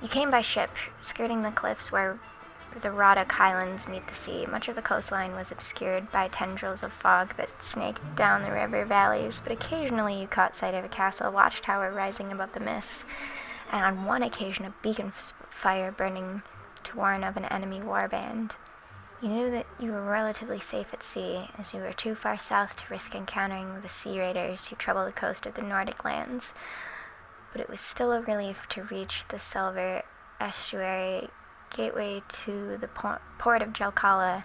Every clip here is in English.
You came by ship, skirting the cliffs where the Roddick Highlands meet the sea. Much of the coastline was obscured by tendrils of fog that snaked down the river valleys, but occasionally you caught sight of a castle watchtower rising above the mists, and on one occasion a beacon fire burning to warn of an enemy warband. You knew that you were relatively safe at sea, as you were too far south to risk encountering the sea raiders who trouble the coast of the Nordic lands, but it was still a relief to reach the Silver Estuary gateway to the port of Jelkala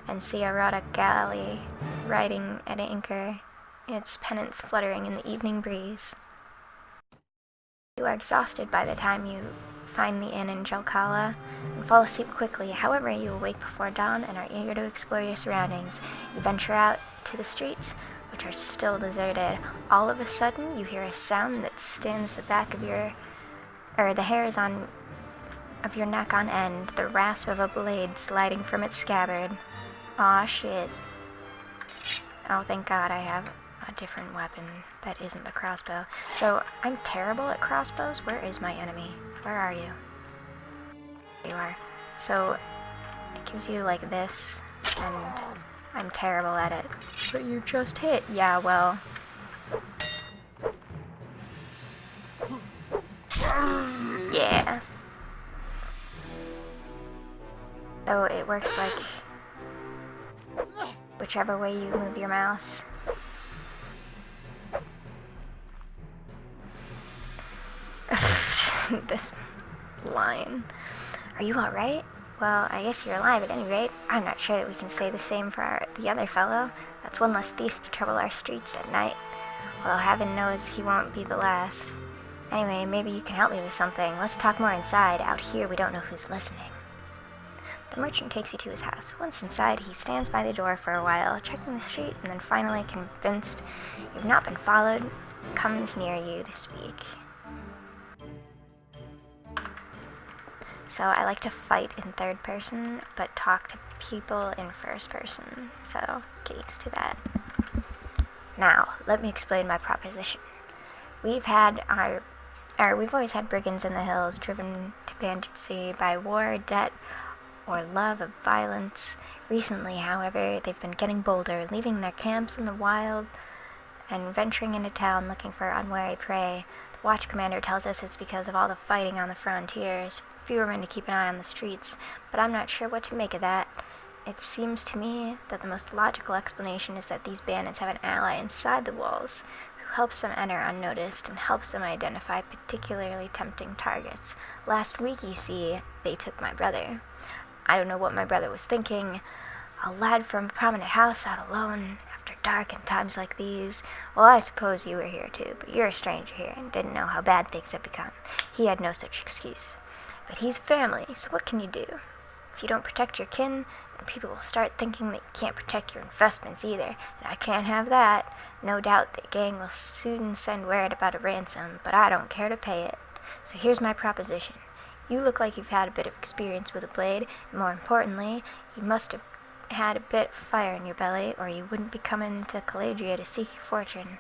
and see a Roddick galley riding at anchor, its pennants fluttering in the evening breeze. You are exhausted by the time you find the inn in Jelkala and fall asleep quickly. However, you awake before dawn and are eager to explore your surroundings. You venture out to the streets, which are still deserted. All of a sudden, you hear a sound that stands the back of your, the hairs of your neck on end, the rasp of a blade sliding from its scabbard. Aw, shit. Oh, thank God I have a different weapon that isn't the crossbow. So, I'm terrible at crossbows. Where is my enemy? Where are you? There you are. So, it gives you like this, and I'm terrible at it. But you just hit. Yeah, well. Yeah. So it works like whichever way you move your mouse. This line. Are you alright? Well, I guess you're alive at any rate. I'm not sure that we can say the same for the other fellow. That's one less thief to trouble our streets at night. Well, heaven knows he won't be the last. Anyway, maybe you can help me with something. Let's talk more inside. Out here, we don't know who's listening. The merchant takes you to his house. Once inside, he stands by the door for a while, checking the street, and then finally, convinced you've not been followed, comes near you to speak. So I like to fight in third person, but talk to people in first person, so get used to that. Now, let me explain my proposition. We've always had brigands in the hills, driven to bankruptcy by war, debt, or love of violence. Recently, however, they've been getting bolder, leaving their camps in the wild and venturing into town looking for unwary prey. The watch commander tells us it's because of all the fighting on the frontiers, fewer men to keep an eye on the streets, but I'm not sure what to make of that. It seems to me that the most logical explanation is that these bandits have an ally inside the walls, who helps them enter unnoticed and helps them identify particularly tempting targets. Last week, you see, they took my brother. I don't know what my brother was thinking. A lad from a prominent house out alone after dark in times like these. Well, I suppose you were here too, but you're a stranger here and didn't know how bad things have become. He had no such excuse. But he's family, so what can you do? If you don't protect your kin, then people will start thinking that you can't protect your investments either, and I can't have that. No doubt the gang will soon send word about a ransom, but I don't care to pay it. So here's my proposition. You look like you've had a bit of experience with a blade, and more importantly, you must have had a bit of fire in your belly, or you wouldn't be coming to Caladria to seek your fortune.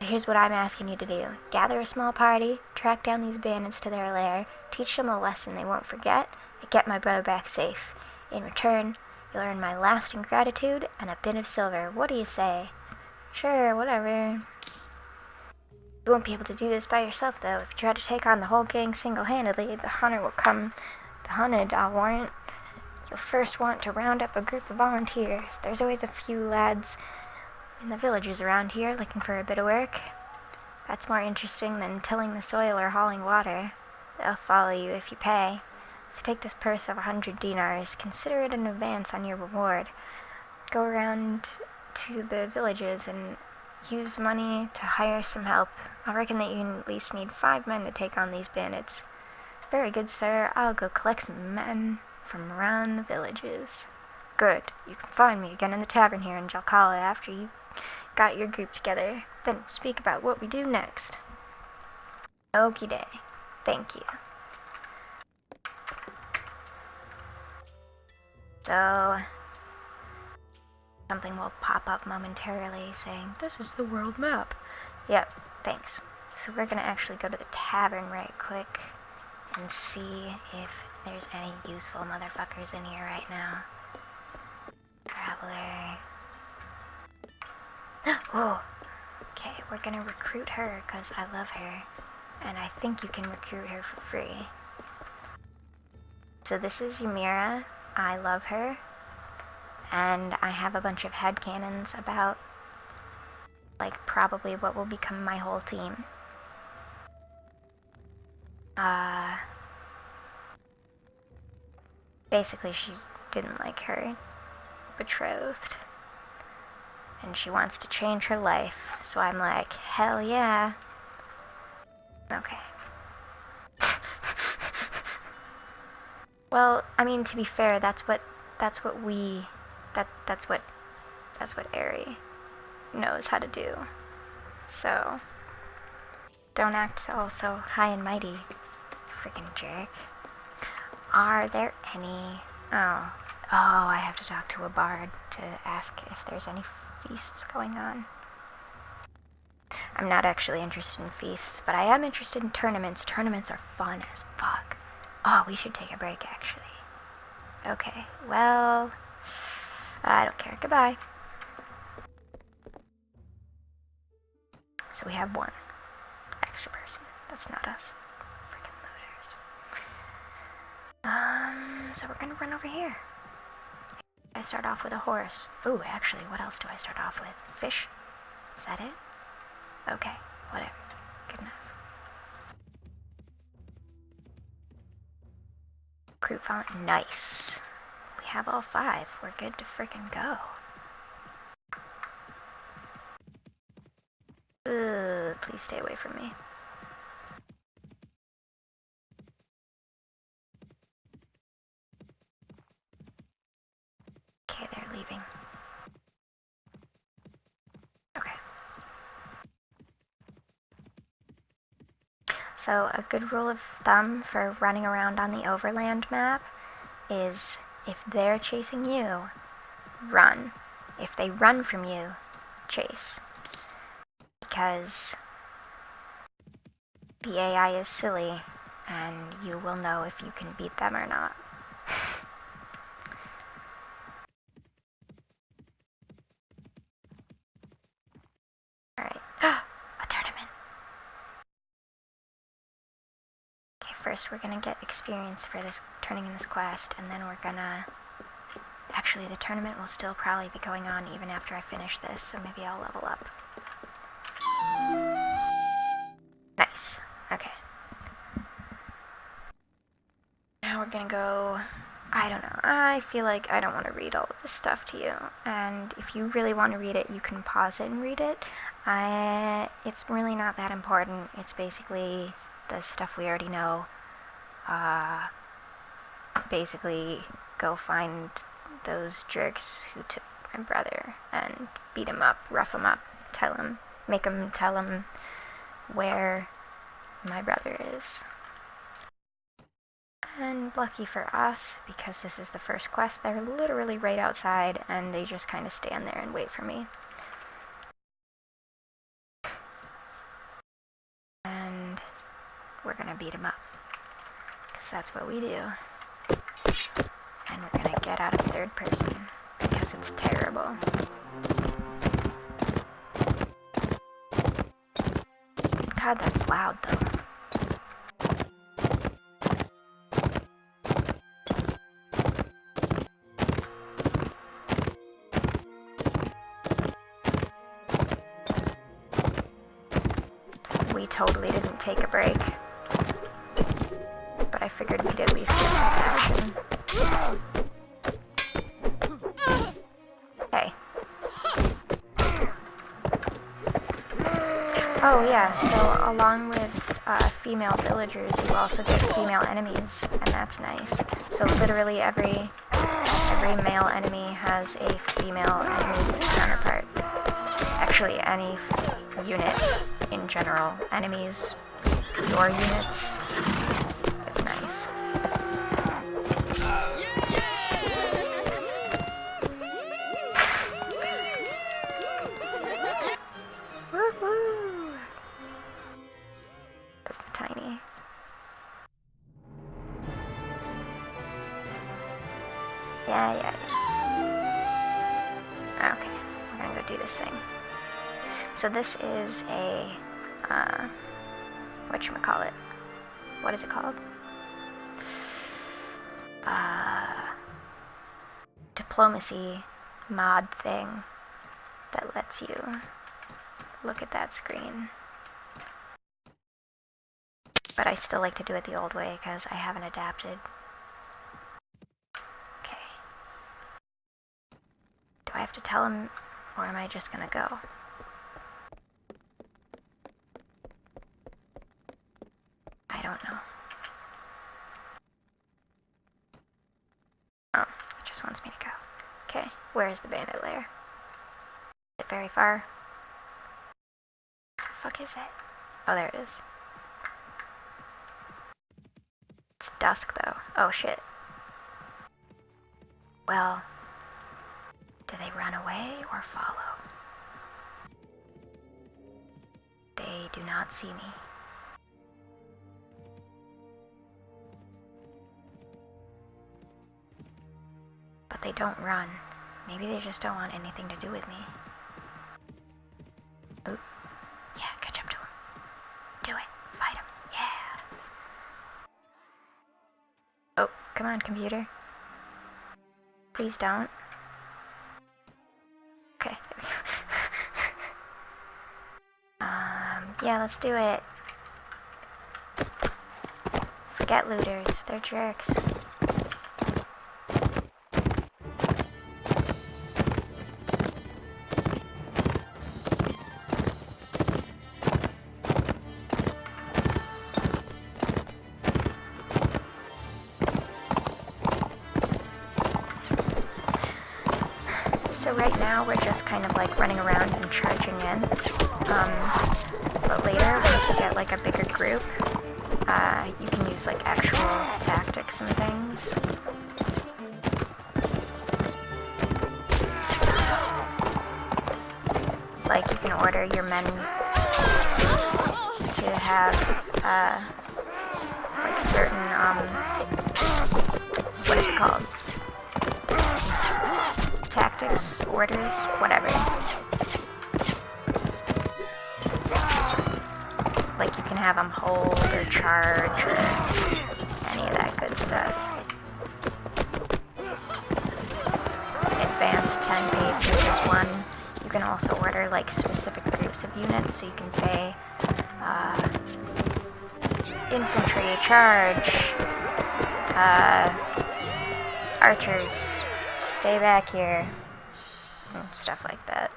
Here's what I'm asking you to do. Gather a small party, track down these bandits to their lair, teach them a lesson they won't forget, and get my brother back safe. In return, you'll earn my lasting gratitude and a bit of silver. What do you say? Sure, whatever. You won't be able to do this by yourself, though. If you try to take on the whole gang single-handedly, the hunted, I'll warrant. You'll first want to round up a group of volunteers. There's always a few lads in the villages around here looking for a bit of work. That's more interesting than tilling the soil or hauling water. They'll follow you if you pay. So take this purse of 100 dinars. Consider it an advance on your reward. Go around to the villages and use money to hire some help. I reckon that you at least need 5 men to take on these bandits. Very good, sir. I'll go collect some men from around the villages. Good. You can find me again in the tavern here in Jelkala after you got your group together. Then we'll speak about what we do next. Okie day. Thank you. So, something will pop up momentarily saying, "This is the world map." Yep, thanks. So we're gonna actually go to the tavern right quick. and see if there's any useful motherfuckers in here right now. Traveler. Oh! Okay, we're gonna recruit her because I love her. And I think you can recruit her for free. So this is Ymira. I love her. And I have a bunch of headcanons about, like, probably what will become my whole team. Basically she didn't like her betrothed. And she wants to change her life. So I'm like, hell yeah. Okay. Well, I mean, to be fair, that's what Eri knows how to do. So don't act all so high and mighty, freaking jerk. Are there any... Oh, I have to talk to a bard to ask if there's any feasts going on. I'm not actually interested in feasts, but I am interested in tournaments. Tournaments are fun as fuck. Oh, we should take a break, actually. Okay, well, I don't care. Goodbye. So we have one extra person. That's not us. Freaking looters. So we're gonna run over here. I start off with a horse. Ooh, actually, what else do I start off with? Fish? Is that it? Okay, whatever. Good enough. Recruit font. Nice. We have all 5. We're good to frickin' go. Ugh, please stay away from me. Okay, they're leaving. Okay. So a good rule of thumb for running around on the overland map is if they're chasing you, run. If they run from you, chase. Because the AI is silly, and you will know if you can beat them or not. Alright. A tournament! Okay, first we're gonna get experience for this turning in this quest, and then we're gonna... Actually, the tournament will still probably be going on even after I finish this, so maybe I'll level up. Nice. Okay. Now we're gonna go... I don't know. I feel like I don't want to read all of this stuff to you. And if you really want to read it, you can pause it and read it. It's really not that important. It's basically the stuff we already know. Basically, go find those jerks who took my brother and beat him up, rough him up, make him tell him where my brother is. And lucky for us, because this is the first quest, they're literally right outside, and they just kind of stand there and wait for me. And we're gonna beat him up, because that's what we do. And we're gonna get out of third person, because it's terrible. God, that's loud, though. We totally didn't take a break. But I figured we'd at least get some action. Hey. Oh yeah, so along with female villagers, you also get female enemies, and that's nice. So literally every male enemy has a female enemy counterpart. Actually, any unit in general. Enemies, your units. It's nice. Woohoo! That's tiny. Yeah. Okay, we're gonna go do this thing. So this is a, whatchamacallit? What is it called? Diplomacy mod thing that lets you look at that screen. But I still like to do it the old way because I haven't adapted. Okay. Do I have to tell him, or am I just gonna go? I don't know. Oh, it just wants me to go. Okay, where is the bandit lair? Is it very far? What the fuck is it? Oh, there it is. It's dusk, though. Oh, shit. Well, do they run away or follow? They do not see me. But they don't run. Maybe they just don't want anything to do with me. Oop. Yeah, catch up to him. Do it. Fight him. Yeah. Oh, come on, computer. Please don't. Okay. Yeah, let's do it. Forget looters. They're jerks. So right now we're just kind of like running around and charging in. But later, once you get like a bigger group, you can use like actual tactics and things. Like you can order your men to have like certain what is it called? Tactics, orders, whatever. Like you can have them hold or charge or any of that good stuff. Advanced 10 paces is one. You can also order like specific groups of units, so you can say infantry, charge, archers, stay back here, and stuff like that.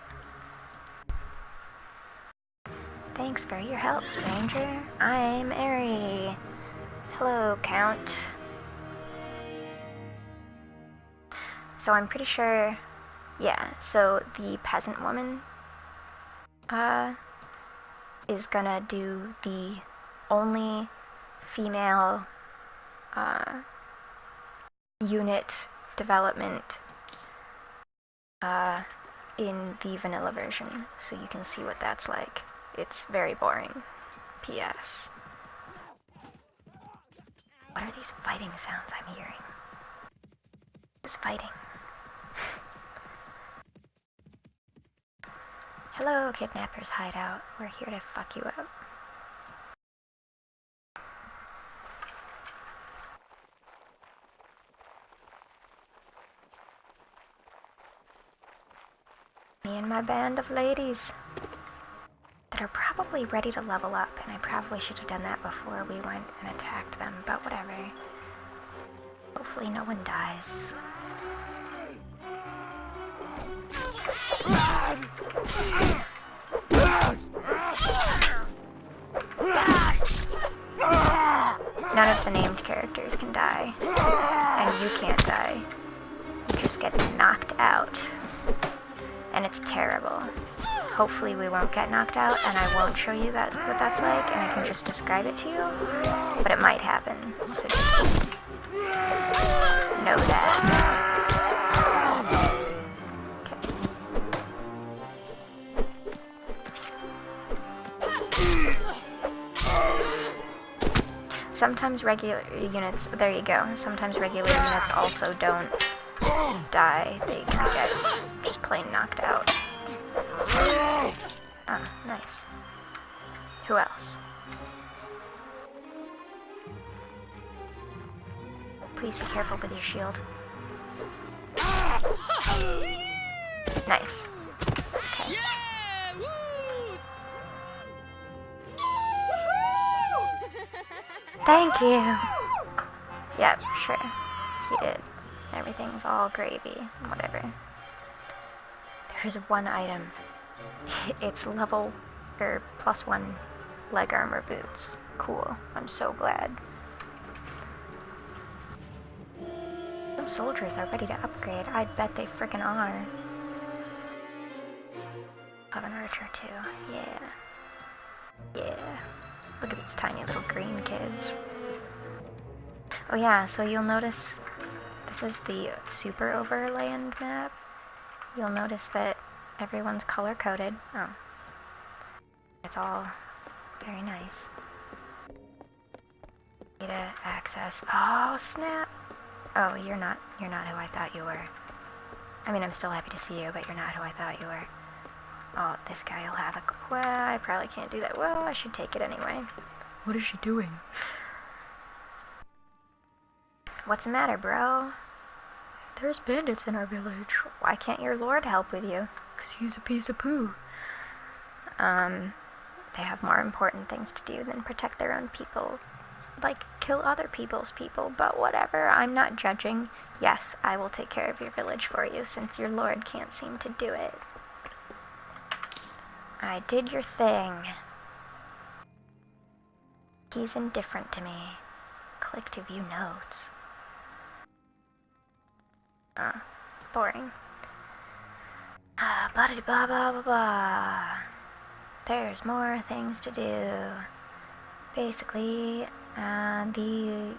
Thanks for your help, stranger. I'm Ari. Hello, Count. So I'm pretty sure, yeah, so the peasant woman is gonna do the only female unit development in the vanilla version, so you can see what that's like. It's very boring. P.S. What are these fighting sounds I'm hearing? Who's fighting? Hello, Kidnapper's Hideout. We're here to fuck you up. Me and my band of ladies that are probably ready to level up, and I probably should have done that before we went and attacked them, but whatever. Hopefully no one dies. None of the named characters can die, and you can't die. You just get knocked out, and it's terrible. Hopefully we won't get knocked out, and I won't show you what that's like, and I can just describe it to you, but it might happen, so just know that. Sometimes regular units, there you go, sometimes regular units also don't die, they can get just plain knocked out. Ah, nice. Who else? Please be careful with your shield. Nice. Okay. Thank you! Yep, sure. He did. Everything's all gravy. Whatever. There's one item. It's level, or +1 leg armor boots. Cool. I'm so glad. Some soldiers are ready to upgrade. I bet they frickin' are. Have an archer too. Yeah. Yeah. Look at these tiny little green kids. Oh yeah, so you'll notice this is the super overland map. You'll notice that everyone's color coded. Oh. It's all very nice. Data access. Oh snap! Oh, you're not who I thought you were. I mean, I'm still happy to see you, but you're not who I thought you were. Oh, this guy will have a... Well, I probably can't do that. Well, I should take it anyway. What is she doing? What's the matter, bro? There's bandits in our village. Why can't your lord help with you? 'Cause he's a piece of poo. They have more important things to do than protect their own people. Like, kill other people's people, but whatever. I'm not judging. Yes, I will take care of your village for you, since your lord can't seem to do it. I did your thing. He's indifferent to me. Click to view notes. Boring. Blah blah blah blah blah. There's more things to do. Basically, the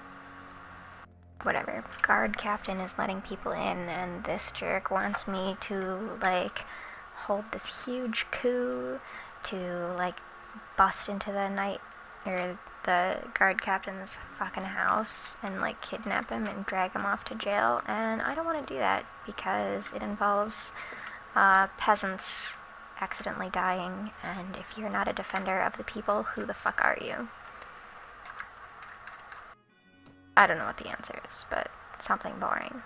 whatever guard captain is letting people in, and this jerk wants me to like hold this huge coup to like bust into the night or the guard captain's fucking house and like kidnap him and drag him off to jail, and I don't want to do that because it involves peasants accidentally dying, and if you're not a defender of the people, who the fuck are you? I don't know what the answer is, but something boring.